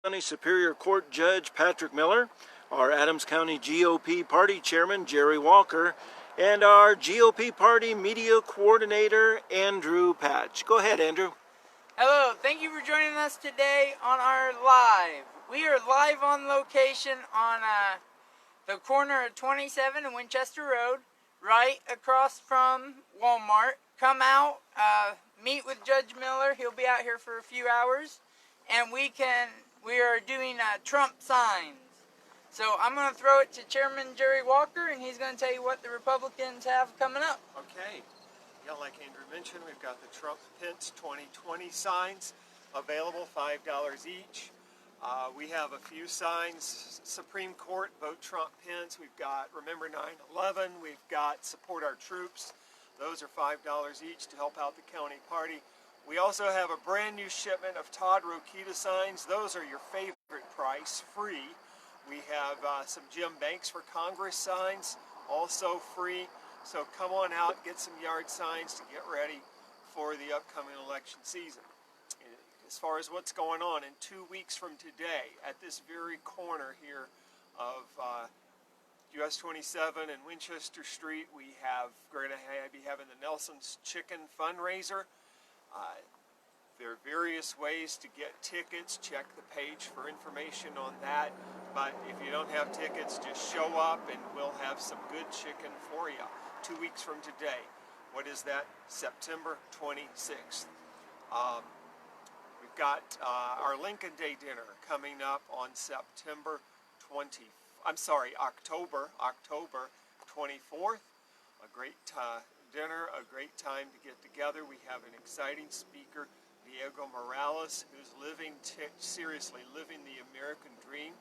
County Superior Court Judge Patrick Miller, our Adams County GOP Party Chairman Jerry Walker, and our GOP Party Media Coordinator Andrew Patch. Go ahead, Andrew. Hello, thank you for joining us today on our live. We are live on location on the corner of 27 and Winchester Road, right across from Walmart. Come out, meet with Judge Miller. He'll be out here for a few hours, and we are doing Trump signs. So I'm going to throw it to Chairman Jerry Walker, and he's going to tell you what the Republicans have coming up. Okay. Yeah, like Andrew mentioned, we've got the Trump-Pence 2020 signs available, $5 each. We have a few signs: Supreme Court, vote Trump-Pence. We've got Remember 9/11. We've got Support Our Troops. Those are $5 each to help out the county party. We also have a brand new shipment of Todd Rokita signs. Those are your favorite price, free. We have some Jim Banks for Congress signs, also free. So come on out, get some yard signs to get ready for the upcoming election season. As far as what's going on, in 2 weeks from today, at this very corner here of US 27 and Winchester Street, we're going to be having the Nelson's Chicken fundraiser. There are various ways to get tickets. Check the page for information on that. But if you don't have tickets, just show up and we'll have some good chicken for you. 2 weeks from today. What is that? September 26th. We've got our Lincoln Day dinner coming up on October 24th. A great dinner, a great time to get together. We have an exciting speaker, Diego Morales, who's seriously living the American dream.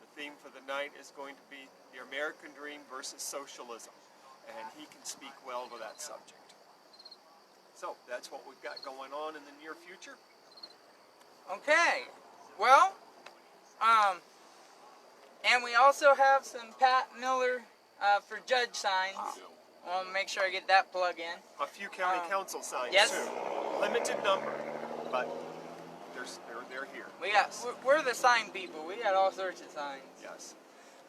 The theme for the night is going to be the American dream versus socialism, and he can speak well to that subject. So that's what we've got going on in the near future. Okay, well, and we also have some Pat Miller for judge signs. I'll make sure I get that plug in. A few county council signs yes. too. Limited number, but they're here. We're the sign people. We got all sorts of signs. Yes.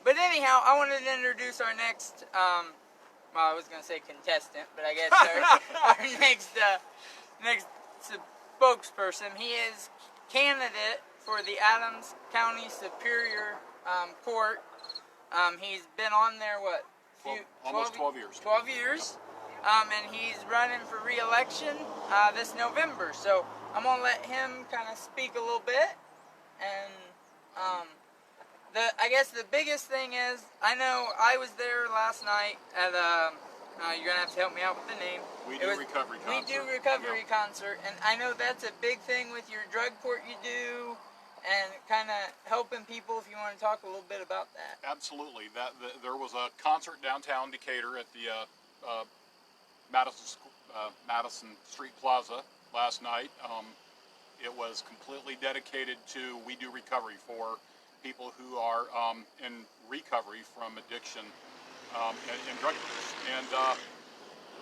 But anyhow, I wanted to introduce our next, well, I was going to say contestant, but I guess our next spokesperson. He is candidate for the Adams County Superior Court. He's been on there, almost 12 years. 12 years. And he's running for re-election this November. So I'm going to let him kind of speak a little bit. And I guess the biggest thing is, I know I was there last night at you're going to have to help me out with the name. We Do Recovery Concert. And I know that's a big thing with your drug court you do, and kind of helping people, if you want to talk a little bit about that. Absolutely. There was a concert downtown Decatur at the Madison Street Plaza last night. It was completely dedicated to We Do Recovery for people who are in recovery from addiction and drug abuse. And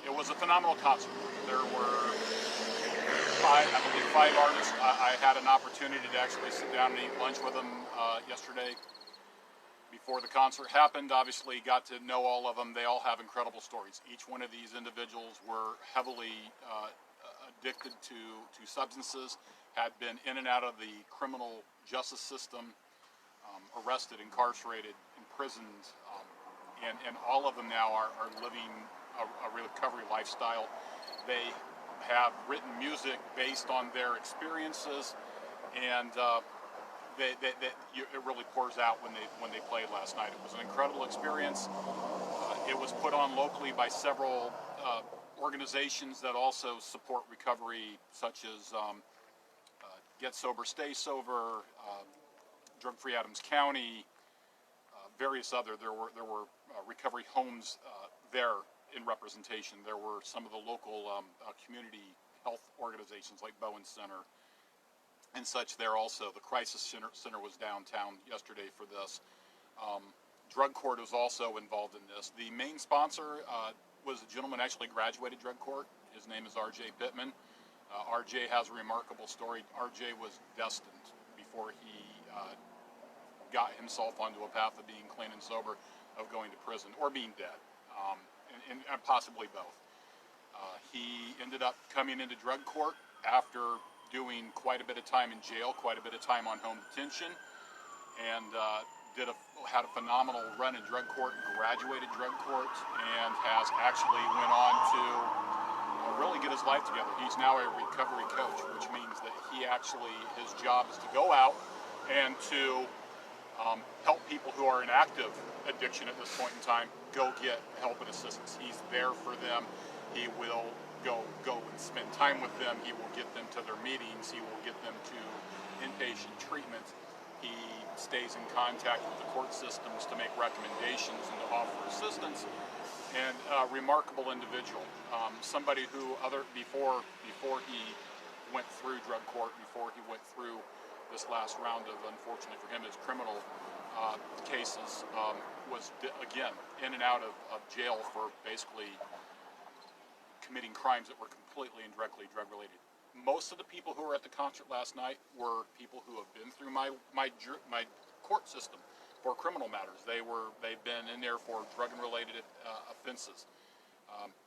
it was a phenomenal concert. There were five artists. I had an opportunity to actually sit down and eat lunch with them yesterday before the concert happened. Obviously got to know all of them. They all have incredible stories. Each one of these individuals were heavily addicted to substances, had been in and out of the criminal justice system, arrested, incarcerated, imprisoned, and all of them now are living a recovery lifestyle. They have written music based on their experiences, and it really pours out when they played last night. It was an incredible experience. It was put on locally by several organizations that also support recovery, such as Get Sober, Stay Sober, Drug Free Adams County, various other. There were recovery homes there in representation. There were some of the local community health organizations like Bowen Center and such there also. The Crisis Center was downtown yesterday for this. Drug Court was also involved in this. The main sponsor was a gentleman who actually graduated Drug Court. His name is R.J. Pittman. R.J. has a remarkable story. R.J. was destined before he got himself onto a path of being clean and sober, of going to prison, or being dead, and possibly both. He ended up coming into drug court after doing quite a bit of time in jail, quite a bit of time on home detention, and had a phenomenal run in drug court, graduated drug court, and has actually went on to really get his life together. He's now a recovery coach, which means that his job is to go out and to help people who are in active addiction at this point in time go get help and assistance. He's there for them. He will go and spend time with them. He will get them to their meetings. He will get them to inpatient treatment. He stays in contact with the court systems to make recommendations and to offer assistance. And a remarkable individual, somebody who before he went through drug court, before he went through this last round of, unfortunately for him, his criminal cases, was again in and out of jail for basically committing crimes that were completely and directly drug related. Most of the people who were at the concert last night were people who have been through my court system for criminal matters. They've been in there for drug and related offenses.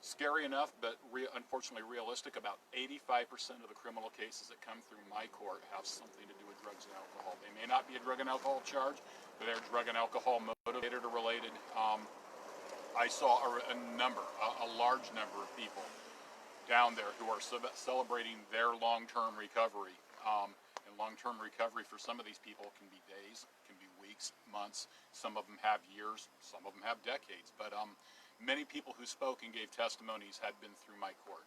Scary enough, but unfortunately realistic. About 85% of the criminal cases that come through my court have something to do with drugs and alcohol. They may not be a drug and alcohol charge, but they're drug and alcohol motivated or related. I saw a large number of people down there who are celebrating their long-term recovery. And long-term recovery for some of these people can be days, can be weeks, months. Some of them have years, some of them have decades. But many people who spoke and gave testimonies had been through my court.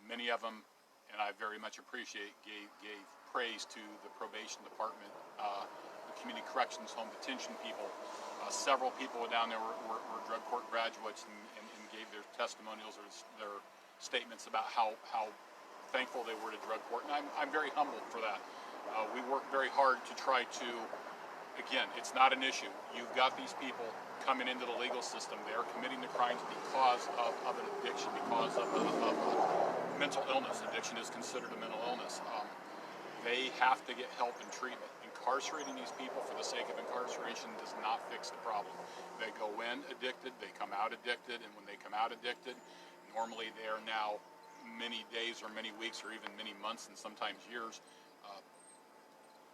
Many of them, and I very much appreciate, gave praise to the probation department, the community corrections, home detention people. Several people down there were drug court graduates and gave their testimonials or their statements about how thankful they were to drug court, and I'm very humbled for that. We work very hard to try to, again, it's not an issue. You've got these people coming into the legal system. They're committing the crimes because of an addiction, because of a mental illness. Addiction is considered a mental illness. They have to get help and treatment. Incarcerating these people for the sake of incarceration does not fix the problem. They go in addicted, they come out addicted, and when they come out addicted, normally they are now many days or many weeks or even many months and sometimes years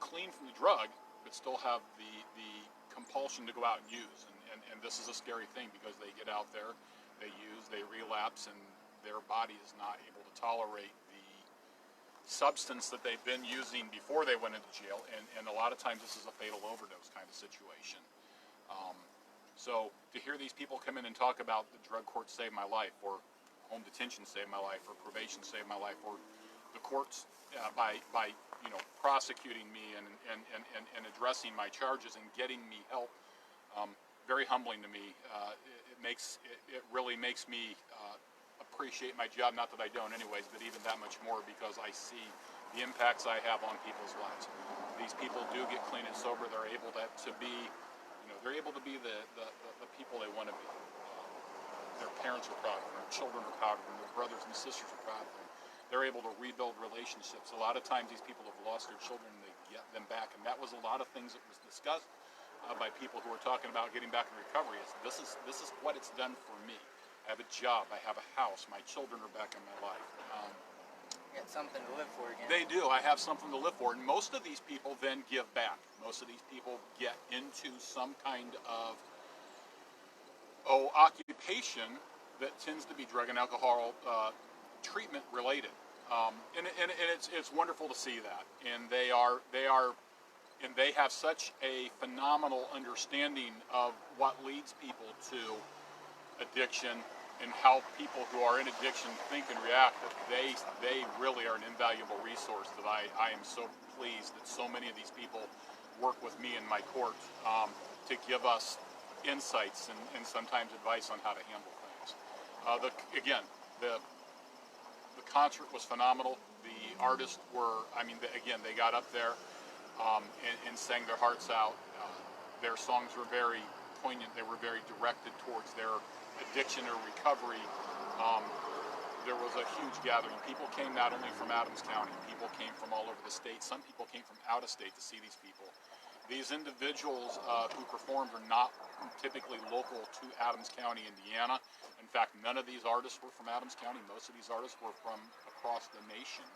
clean from the drug, but still have the compulsion to go out and use. And this is a scary thing because they get out there, they use, they relapse, and their body is not able to tolerate the substance that they've been using before they went into jail, and a lot of times this is a fatal overdose kind of situation. So to hear these people come in and talk about the drug court saved my life, or home detention saved my life, or probation saved my life, or the courts by prosecuting me and addressing my charges and getting me help, very humbling to me. It really makes me appreciate my job, not that I don't anyways, but even that much more because I see the impacts I have on people's lives. These people do get clean and sober. They're able to be, they're able to be the people they want to be. Their parents are proud of them, their children are proud of them, their brothers and sisters are proud of them. They're able to rebuild relationships. A lot of times these people have lost their children and they get them back, and that was a lot of things that was discussed by people who were talking about getting back in recovery. This is what it's done for me. I have a job, I have a house, my children are back in my life. Got something to live for again. They do. I have something to live for. And most of these people then give back. Most of these people get into some kind of occupation that tends to be drug and alcohol treatment related. And it's wonderful to see that. And they have such a phenomenal understanding of what leads people to addiction and how people who are in addiction think and react, that they really are an invaluable resource. That I am so pleased that so many of these people work with me in my court to give us insights and sometimes advice on how to handle things. The concert was phenomenal. The artists were, they got up there and sang their hearts out. Their songs were very poignant. They were very directed towards their addiction or recovery. there was a huge gathering. People came not only from Adams County, people came from all over the state. Some people came from out of state to see these people. These individuals who performed are not typically local to Adams County, Indiana. In fact, none of these artists were from Adams County. Most of these artists were from across the nation.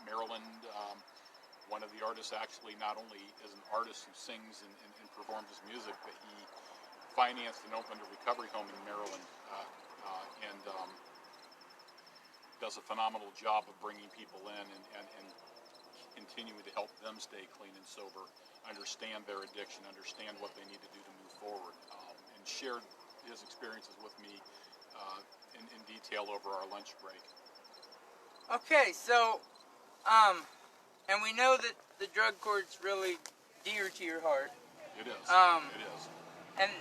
Maryland, one of the artists actually not only is an artist who sings and performs his music, but he financed and opened a recovery home in Maryland and does a phenomenal job of bringing people in and continuing to help them stay clean and sober, understand their addiction, understand what they need to do to move forward, and shared his experiences with me in detail over our lunch break. Okay, so, and we know that the drug court's really dear to your heart. It is. It is. And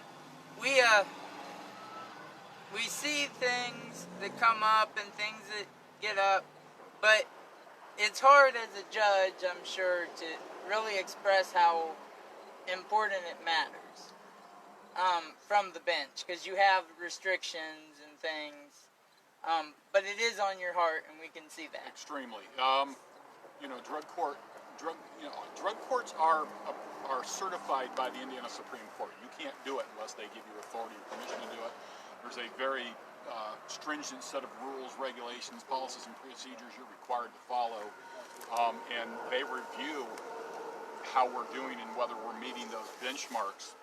we see things that come up and things that get up, but it's hard as a judge, I'm sure, to really express how important it matters from the bench, because you have restrictions and things, but it is on your heart, and we can see that. Extremely. Drug courts are certified by the Indiana Supreme Court. You can't do it unless they give you authority or permission to do it. There's a very stringent set of rules, regulations, policies, and procedures you're required to follow, and they review how we're doing and whether we're meeting those benchmarks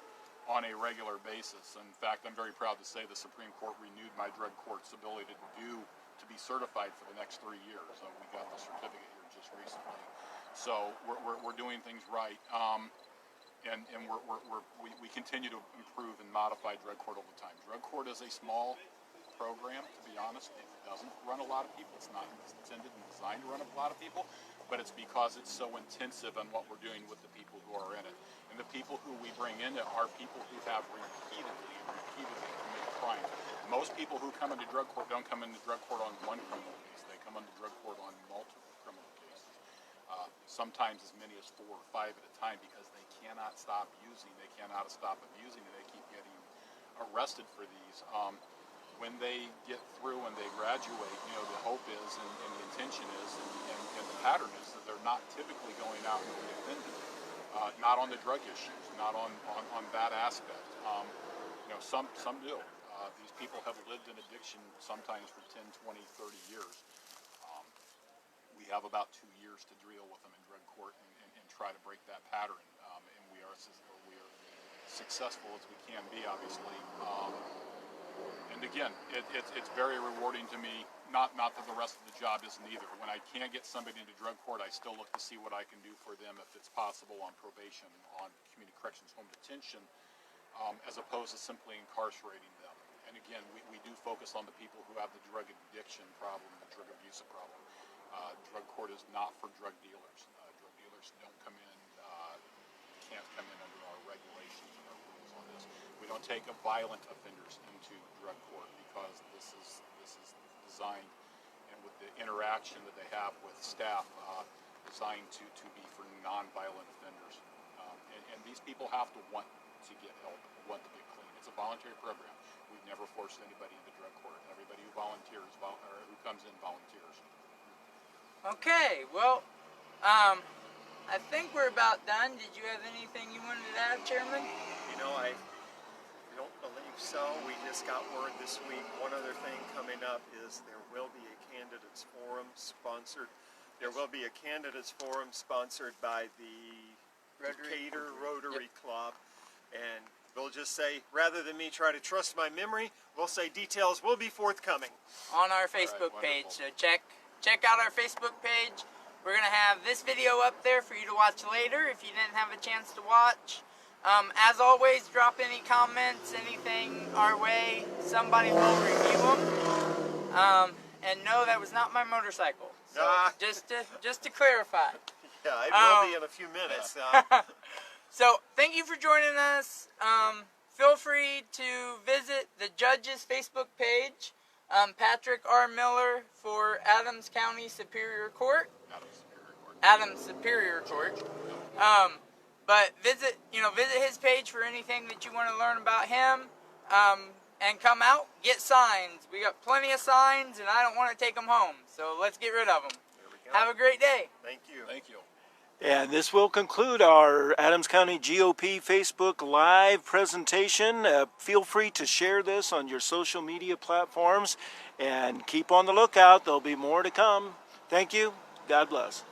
on a regular basis. In fact, I'm very proud to say the Supreme Court renewed my drug court's ability to be certified for the next 3 years. So we got the certificate here just recently. So we're doing things right, and we continue to improve and modify drug court all the time. Drug court is a small program, to be honest. It doesn't run a lot of people. It's not intended and designed to run a lot of people, but it's because it's so intensive on what we're doing with the people who are in it. And the people who we bring in are people who have repeatedly committed crimes. Most people who come into drug court don't come into drug court on one criminal case. They come into drug court on multiple criminal cases. Sometimes as many as 4 or 5 at a time, because they cannot stop using, they cannot stop abusing, and they keep getting arrested for these. When they get through and they graduate, the hope is and the intention is and the pattern is that they're not typically going out and reoffending. Not on the drug issues, not on that aspect. Some do. These people have lived in addiction sometimes for 10, 20, 30 years. We have about 2 years to deal with them in drug court and try to break that pattern. And we are successful as we can be, obviously. And again, it's very rewarding to me. Not that the rest of the job isn't either. When I can't get somebody into drug court, I still look to see what I can do for them if it's possible on probation, on community corrections, home detention, as opposed to simply incarcerating them. And again, we do focus on the people who have the drug addiction problem, the drug abuse problem. Drug court is not for drug dealers. Drug dealers don't come in, can't come in under our regulations and our rules on this. We don't take violent offenders into drug court because this is designed, and with the interaction that they have with staff, designed to be for non-violent offenders. And these people have to want to get help, want to get clean. It's a voluntary program. We've never forced anybody into drug court. Everybody who volunteers, or who comes in, volunteers. Okay, well, I think we're about done. Did you have anything you wanted to add, Chairman? I don't believe so. We just got word this week. One other thing coming up is there will be a candidates forum sponsored. There will be a candidates forum sponsored by the Decatur Rotary Club, and we'll just say, rather than me try to trust my memory, we'll say details will be forthcoming on our Facebook page. So check out our Facebook page. We're gonna have this video up there for you to watch later if you didn't have a chance to watch. As always, drop any comments, anything our way. Somebody will review them. And no, that was not my motorcycle. So just to clarify. Yeah, it will be in a few minutes. So thank you for joining us. Feel free to visit the judge's Facebook page, Patrick R. Miller for Adams County Superior Court. Adams Superior Court. But visit his page for anything that you want to learn about him. and come out, get signs. We got plenty of signs, and I don't want to take them home. So let's get rid of them. There we go. Have a great day. Thank you. Thank you. And this will conclude our Adams County GOP Facebook Live presentation. Feel free to share this on your social media platforms and keep on the lookout. There'll be more to come. Thank you. God bless.